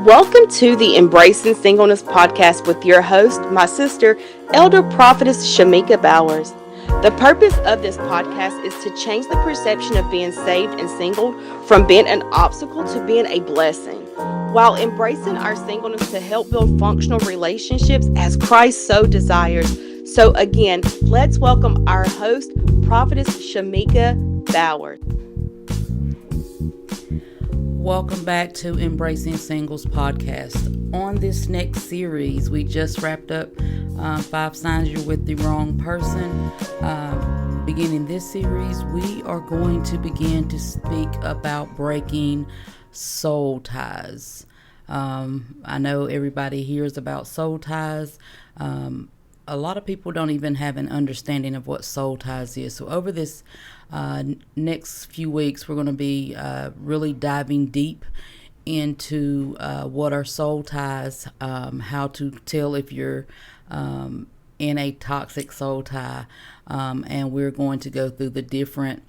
Welcome to the Embracing Singleness podcast with your host, my sister, Elder Prophetess Shimika Bowers. The purpose of this podcast is to change the perception of being saved and single from being an obstacle to being a blessing, while embracing our singleness to help build functional relationships as Christ so desires. So again, let's welcome our host, Prophetess Shimika Bowers. Welcome back to Embracing Singles podcast. On this next series, we just wrapped up 5 Signs You're With the Wrong Person. Beginning this series, we are going to begin to speak about breaking soul ties. I know everybody hears about soul ties. A lot of people don't even have an understanding of what soul ties is. So over this next few weeks, we're going to be really diving deep into what are soul ties, how to tell if you're in a toxic soul tie, and we're going to go through the different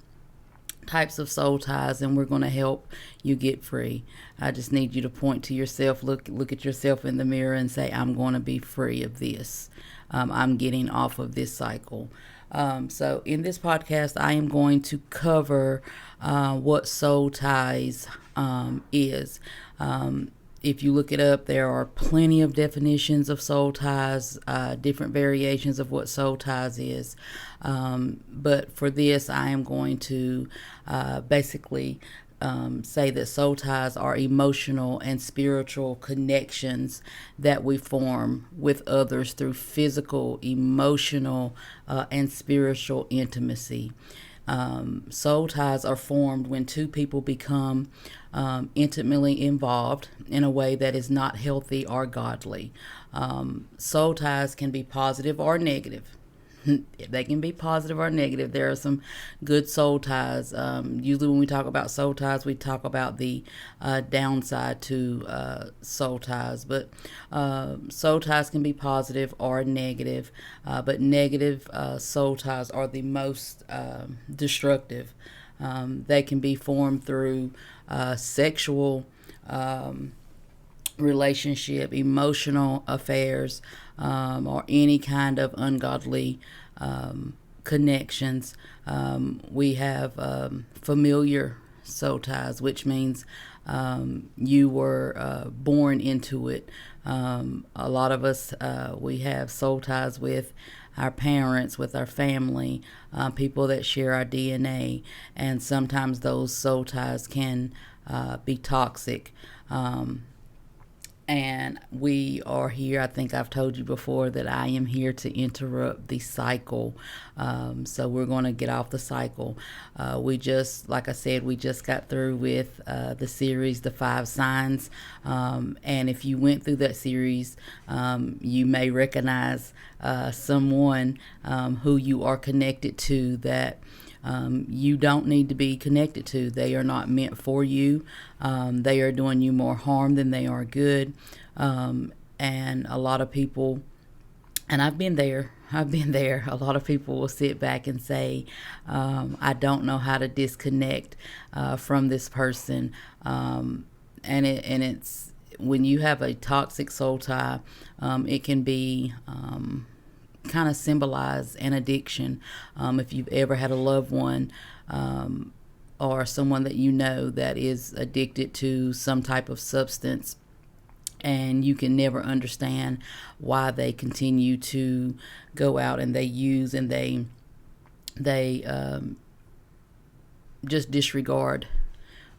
types of soul ties, and we're going to help you get free. I just need you to point to yourself, look at yourself in the mirror and say, I'm going to be free of this. I'm getting off of this cycle. So in this podcast, I am going to cover what soul ties is. If you look it up, there are plenty of definitions of soul ties, different variations of what soul ties is. But for this, I am going to basically say that soul ties are emotional and spiritual connections that we form with others through physical, emotional, and spiritual intimacy. Soul ties are formed when two people become intimately involved in a way that is not healthy or godly. Soul ties can be positive or negative. They can be positive or negative. There are some good soul ties. Usually when we talk about soul ties, we talk about the downside to soul ties. But soul ties can be positive or negative. But negative soul ties are the most destructive. They can be formed through sexual relationship, emotional affairs, or any kind of ungodly connections. We have familiar soul ties, which means you were born into it. A lot of us, we have soul ties with our parents, with our family, people that share our DNA, and sometimes those soul ties can be toxic. And we are here. I think I've told you before that I am here to interrupt the cycle. So we're going to get off the cycle. Like I said, we just got through with the series, The 5 Signs. And if you went through that series, you may recognize someone who you are connected to that you don't need to be connected to. They are not meant for you. They are doing you more harm than they are good. And a lot of people, and I've been there, a lot of people will sit back and say, I don't know how to disconnect from this person. And it's when you have a toxic soul tie, it can be kind of symbolize an addiction. If you've ever had a loved one or someone that you know that is addicted to some type of substance, and you can never understand why they continue to go out and they use and they just disregard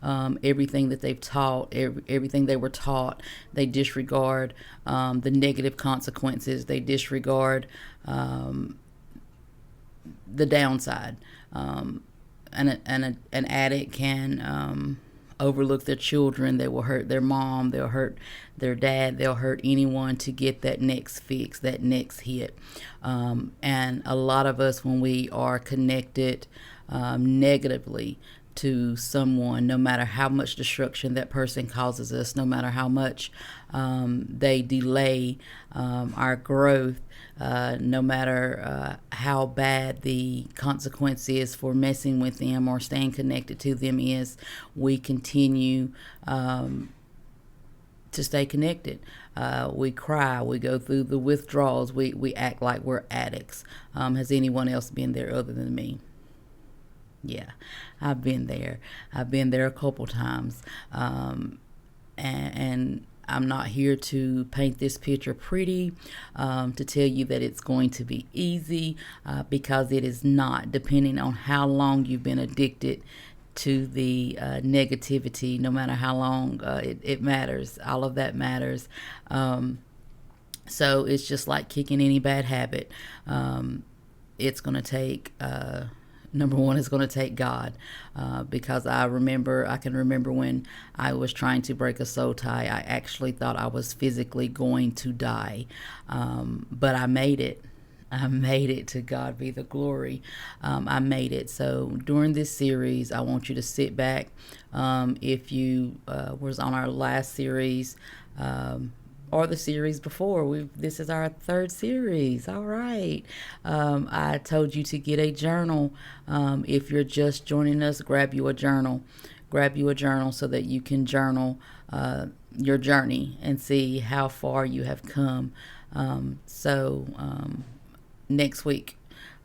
everything that they've taught, everything they were taught. They disregard the negative consequences. They disregard the downside. An addict can overlook their children. They will hurt their mom. They'll hurt their dad. They'll hurt anyone to get that next fix, that next hit. And a lot of us, when we are connected negatively to someone, no matter how much destruction that person causes us, no matter how much they delay our growth, no matter how bad the consequence is for messing with them or staying connected to them is, we continue to stay connected. We cry, we go through the withdrawals, we act like we're addicts. Has anyone else been there other than me? Yeah, I've been there. I've been there a couple times. And I'm not here to paint this picture pretty, to tell you that it's going to be easy, because it is not, depending on how long you've been addicted to the negativity. No matter how long, it matters. All of that matters. So it's just like kicking any bad habit. It's going to take... Number one, is going to take God, because I can remember when I was trying to break a soul tie, I actually thought I was physically going to die, but I made it. To God be the glory. I made it. So during this series, I want you to sit back. If you was on our last series, or the series before, this is our third series. All right. I told you to get a journal. If you're just joining us, grab you a journal so that you can journal your journey and see how far you have come. Next week,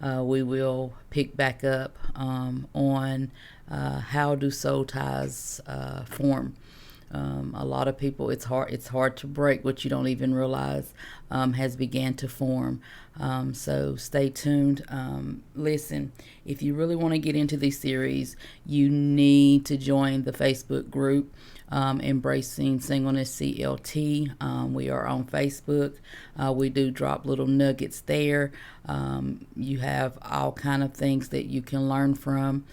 we will pick back up on how do soul ties form. A lot of people, it's hard to break what you don't even realize has began to form. So stay tuned. Listen, if you really want to get into these series, you need to join the Facebook group, Embracing Singleness CLT. We are on Facebook. We do drop little nuggets there. You have all kind of things that you can learn from.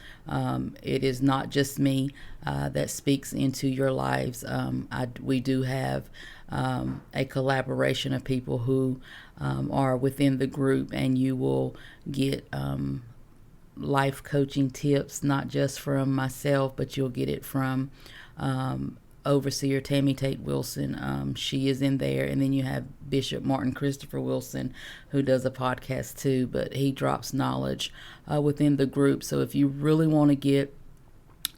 It is not just me that speaks into your lives. We do have a collaboration of people who are within the group, and you will get life coaching tips, not just from myself, but you'll get it from Overseer Tammy Tate Wilson. She is in there. And then you have Bishop Martin Christopher Wilson, who does a podcast too, but he drops knowledge within the group. So if you really want to get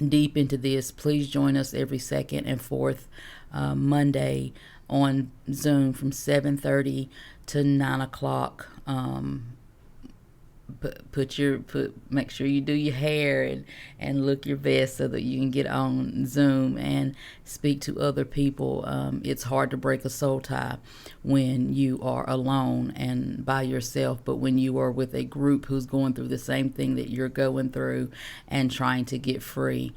deep into this, please join us every second and fourth Monday on Zoom from 7:30 to 9 o'clock. Make sure you do your hair and look your best so that you can get on Zoom and speak to other people. It's hard to break a soul tie when you are alone and by yourself, but when you are with a group who's going through the same thing that you're going through and trying to get free,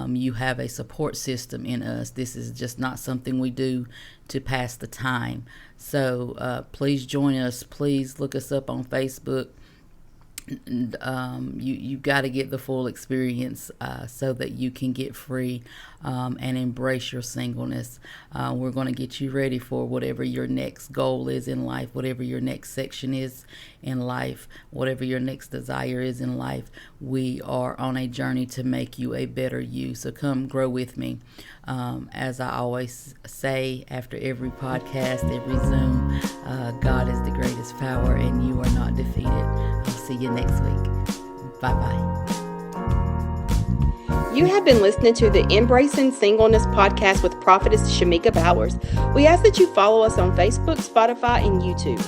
you have a support system in us. This is just not something we do to pass the time. So please join us. Please look us up on Facebook. You've got to get the full experience so that you can get free and embrace your singleness. We're going to get you ready for whatever your next goal is in life, whatever your next section is in life, whatever your next desire is in life. We are on a journey to make you a better you. So come grow with me. As I always say after every podcast, every Zoom, God is the greatest power and you are not defeated. I'll see you next week. Bye-bye. You have been listening to the Embracing Singleness podcast with Prophetess Shimika Bowers. We ask that you follow us on Facebook, Spotify, and YouTube.